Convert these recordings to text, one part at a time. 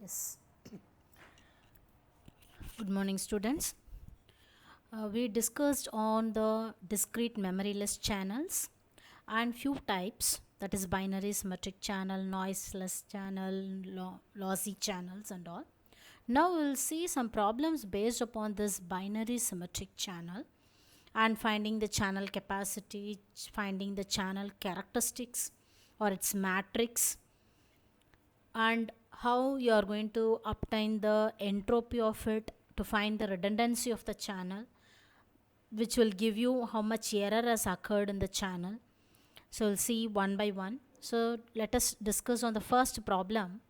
Yes. Good morning, students. We discussed on the discrete memory list channels and few types, that is binary symmetric channel, noiseless channel, lossy channels and all. Now we'll see some problems based upon this binary symmetric channel and finding the channel capacity, finding the channel characteristics or its matrix, and how you are going to obtain the entropy of it to find the redundancy of the channel, which will give you how much error has occurred in the channel. So we'll see one by one. So let us discuss on the first problem,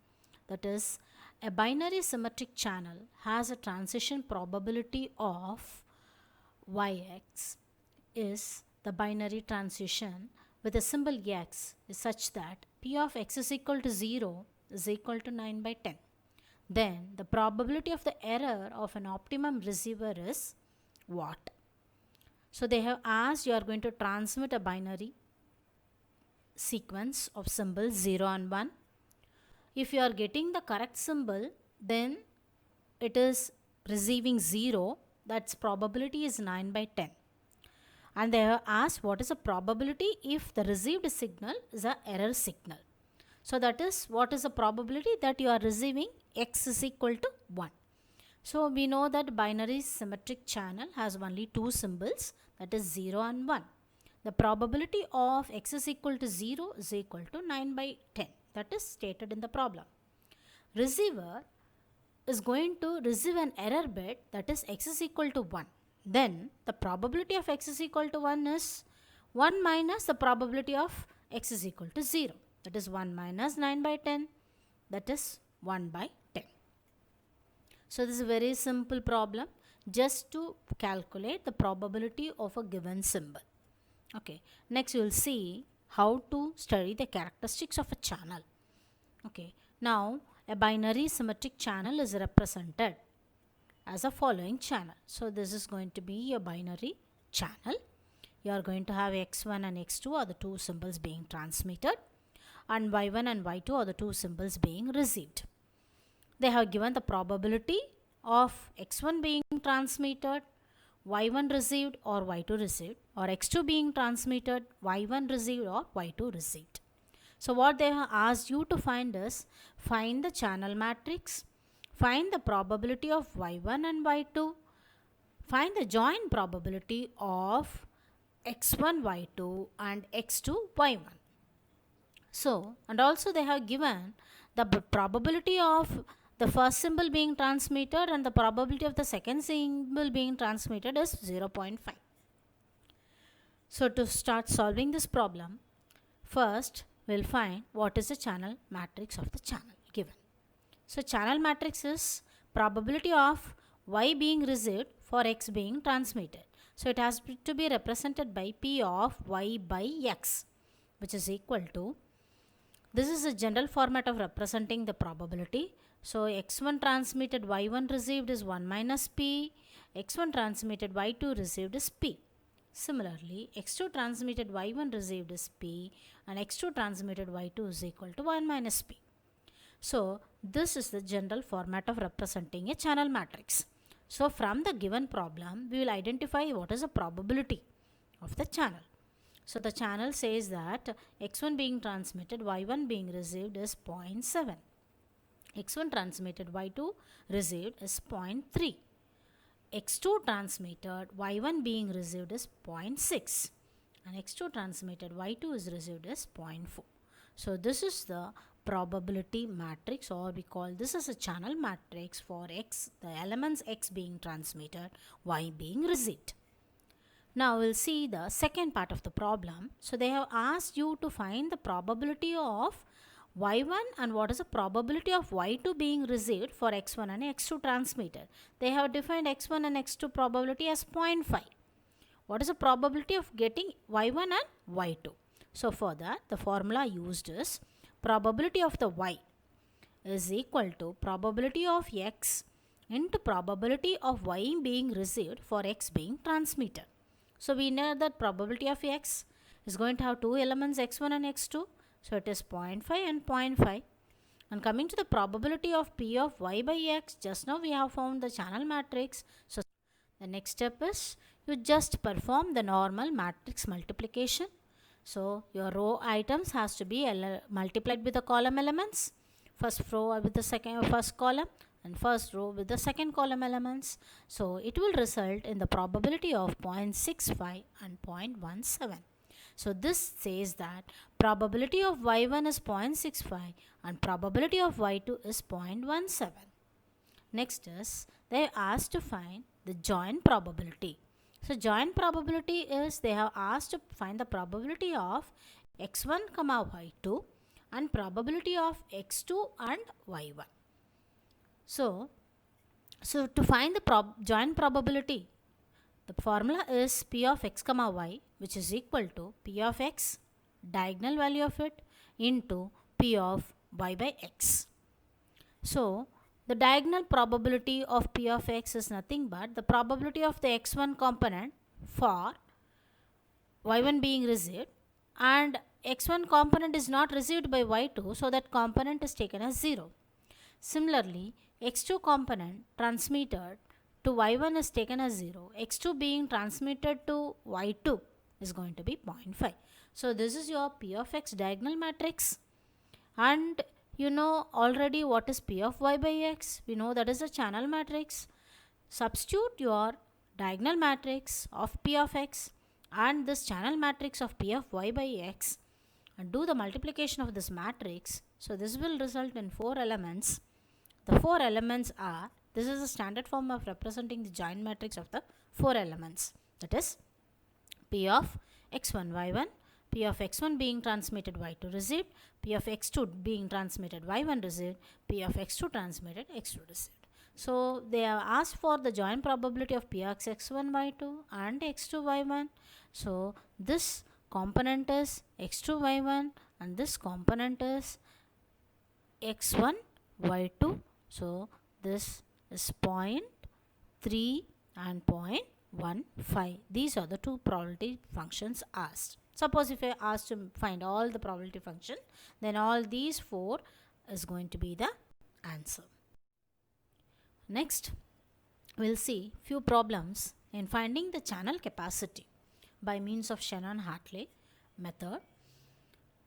that is a binary symmetric channel has a transition probability of yx is the binary transition with a symbol x is such that p of x is equal to 0 is equal to 9 by 10. Then the probability of the error of an optimum receiver is what? So they have asked you are going to transmit a binary sequence of symbols 0 and 1. If you are getting the correct symbol, then it is receiving 0, that's probability is 9 by 10. And they have asked what is the probability if the received signal is an error signal. So that is what is the probability that you are receiving x is equal to 1. So we know that binary symmetric channel has only two symbols, that is 0 and 1. The probability of x is equal to 0 is equal to 9 by 10. That is stated in the problem. Receiver is going to receive an error bit, that is x is equal to 1. Then the probability of x is equal to 1 is 1 minus the probability of x is equal to 0. That is 1 minus 9 by 10. That is 1 by 10. So this is a very simple problem just to calculate the probability of a given symbol. Okay. Next we will see how to study the characteristics of a channel. Okay. Now a binary symmetric channel is represented as a following channel. So this is going to be a binary channel. You are going to have x1 and x2 are the two symbols being transmitted, and y1 and y2 are the two symbols being received. They have given the probability of x1 being transmitted, y1 received or y2 received, or x2 being transmitted, y1 received or y2 received. So what they have asked you to find is, find the channel matrix, find the probability of y1 and y2, find the joint probability of x1 y2 and x2 y1. So, and also they have given the probability of the first symbol being transmitted and the probability of the second symbol being transmitted is 0.5. So to start solving this problem, first we'll find what is the channel matrix of the channel given. So channel matrix is probability of y being received for x being transmitted. So it has to be represented by p of y by x, which is equal to, this is a general format of representing the probability. So x1 transmitted y1 received is 1 minus p, x1 transmitted y2 received is p. Similarly, x2 transmitted y1 received is p and x2 transmitted y2 is equal to 1 minus p. So this is the general format of representing a channel matrix. So from the given problem, we will identify what is the probability of the channel. So the channel says that x1 being transmitted, y1 being received is 0.7. x1 transmitted, y2 received is 0.3. x2 transmitted, y1 being received is 0.6. And x2 transmitted, y2 is received is 0.4. So this is the probability matrix, or we call this as a channel matrix for x, the elements x being transmitted, y being received. Now we'll see the second part of the problem. So they have asked you to find the probability of y1 and what is the probability of y2 being received for x1 and x2 transmitted. They have defined x1 and x2 probability as 0.5. What is the probability of getting y1 and y2? So for that, the formula used is probability of the y is equal to probability of x into probability of y being received for x being transmitted. So we know that probability of x is going to have two elements x1 and x2. So it is 0.5 and 0.5. And coming to the probability of P of y by x, just now we have found the channel matrix. So the next step is you just perform the normal matrix multiplication. So your row items has to be multiplied with the column elements. First row with the first column and first row with the second column elements. So it will result in the probability of 0.65 and 0.17. So this says that probability of y1 is 0.65 and probability of y2 is 0.17. Next is they are asked to find the joint probability. So joint probability is they have asked to find the probability of x1 comma y2 and probability of x2 and y1. So to find the joint probability, the formula is P of x comma y, which is equal to P of x, diagonal value of it, into P of y by x. So the diagonal probability of P of x is nothing but the probability of the x1 component for y1 being received, and x1 component is not received by y2, so that component is taken as 0. Similarly, x2 component transmitted to y1 is taken as 0. x2 being transmitted to y2 is going to be 0.5. So this is your P of x diagonal matrix. And you know already what is P of y by x. We know that is a channel matrix. Substitute your diagonal matrix of P of x and this channel matrix of P of y by x and do the multiplication of this matrix. So this will result in 4 elements. The 4 elements are, this is the standard form of representing the joint matrix of the 4 elements. That is P of x1 y1, P of x1 being transmitted y2 received, P of x2 being transmitted y1 received, P of x2 transmitted x2 received. So they have asked for the joint probability of P of x1 y2 and x2 y1. So this component is x2 y1 and this component is x1 y2. So this is 0.3 and 0.15. These are the two probability functions asked. Suppose if I asked to find all the probability function, then all these 4 is going to be the answer. Next, we'll see few problems in finding the channel capacity by means of Shannon-Hartley method.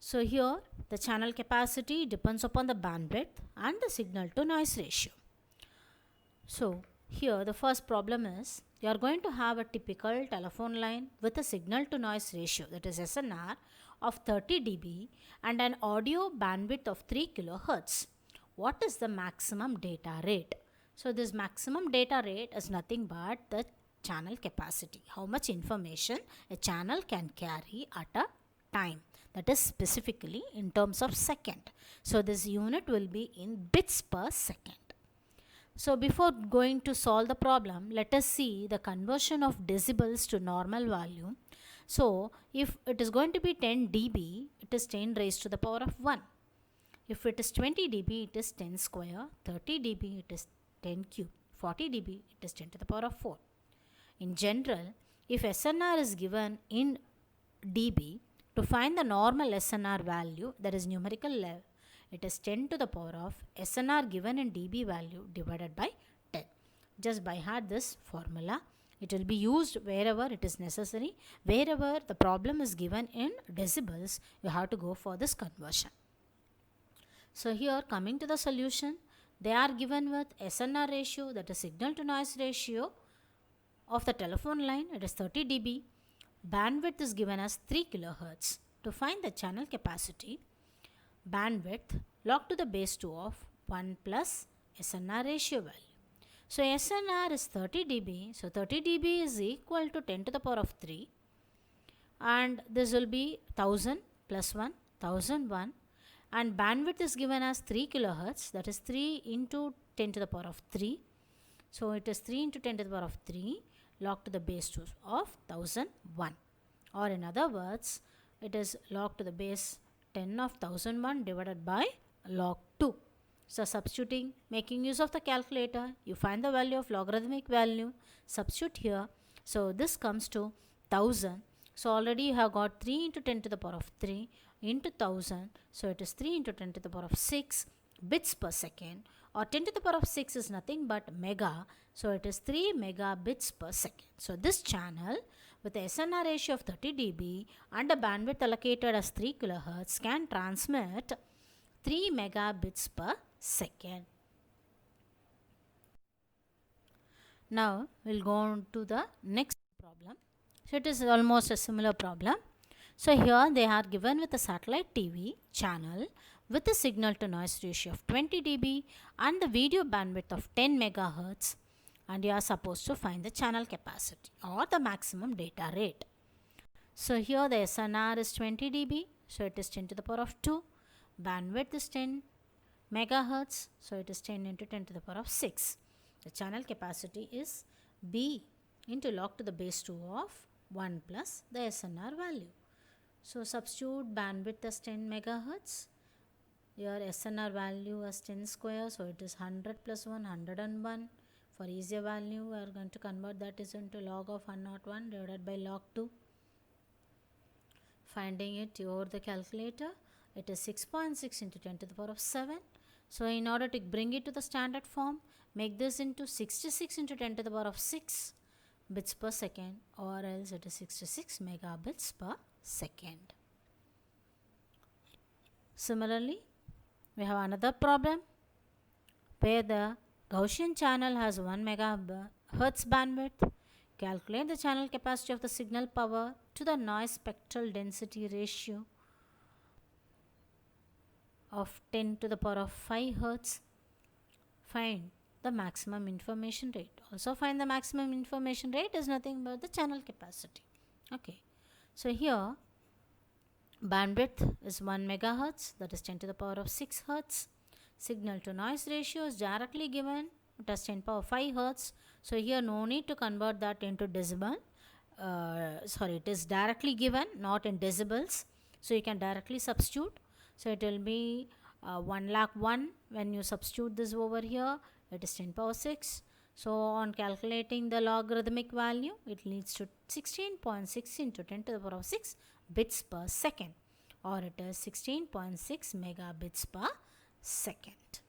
So here the channel capacity depends upon the bandwidth and the signal to noise ratio. So here the first problem is you are going to have a typical telephone line with a signal to noise ratio, that is SNR, of 30 dB and an audio bandwidth of 3 kHz. What is the maximum data rate? So this maximum data rate is nothing but the channel capacity, how much information a channel can carry at a time, that is specifically in terms of second. So this unit will be in bits per second. So before going to solve the problem, let us see the conversion of decibels to normal value. So if it is going to be 10 dB, it is 10 raised to the power of 1. If it is 20 dB, it is 10 square. 30 dB, it is 10 cube. 40 dB, it is 10 to the power of 4. In general, if SNR is given in dB, to find the normal SNR value, that is numerical level, it is 10 to the power of SNR given in dB value divided by 10. Just by heart this formula. It will be used wherever it is necessary. Wherever the problem is given in decibels, you have to go for this conversion. So here coming to the solution, they are given with SNR ratio, that is signal to noise ratio of the telephone line, it is 30 dB. Bandwidth is given as 3 kHz. To find the channel capacity, bandwidth log to the base 2 of 1 plus SNR ratio value. So SNR is 30 dB. So 30 dB is equal to 10 to the power of 3. And this will be 1000 plus 1, 1001. And bandwidth is given as 3 kHz. That is 3 into 10 to the power of 3. So it is 3 into 10 to the power of 3 log to the base 2 of 1001. Or in other words, it is log to the base 10 of 1001 divided by log 2. So substituting, making use of the calculator, you find the value of logarithmic value, substitute here. So this comes to 1000. So already you have got 3 into 10 to the power of 3 into 1000. So it is 3 into 10 to the power of 6 bits per second, or 10 to the power of 6 is nothing but mega, so it is 3 megabits per second. So this channel with a SNR ratio of 30 dB and a bandwidth allocated as 3 kHz can transmit 3 megabits per second. Now we'll go on to the next problem. So it is almost a similar problem. So here they are given with a satellite TV channel with a signal to noise ratio of 20 dB and the video bandwidth of 10 megahertz, and you are supposed to find the channel capacity or the maximum data rate. So here the SNR is 20 dB, so it is 10 to the power of 2. Bandwidth is 10 megahertz, so it is 10 into 10 to the power of 6. The channel capacity is B into log to the base 2 of 1 plus the SNR value. So substitute bandwidth as 10 megahertz. Your SNR value as 10 square, so it is 100 plus 1, 101. For easier value, we are going to convert that is into log of 101 divided by log 2. Finding it over the calculator, it is 6.6 into 10 to the power of 7. So in order to bring it to the standard form, make this into 66 into 10 to the power of 6 bits per second, or else it is 66 megabits per second. Similarly, we have another problem where the Gaussian channel has 1 megahertz bandwidth. Calculate the channel capacity of the signal power to the noise spectral density ratio of 10 to the power of 5 hertz. Find the maximum information rate. Also find the maximum information rate is nothing but the channel capacity. Okay. So here bandwidth is 1 megahertz, that is 10 to the power of 6 hertz. Signal to noise ratio is directly given, it has 10 power 5 hertz. So here no need to convert that into decimal. It is directly given, not in decibels. So you can directly substitute. So it will be 1,01,000 when you substitute this over here, it is 10 power 6. So on calculating the logarithmic value, it leads to 16.6 into 10 to the power of 6 bits per second, or it is 16.6 megabits per second.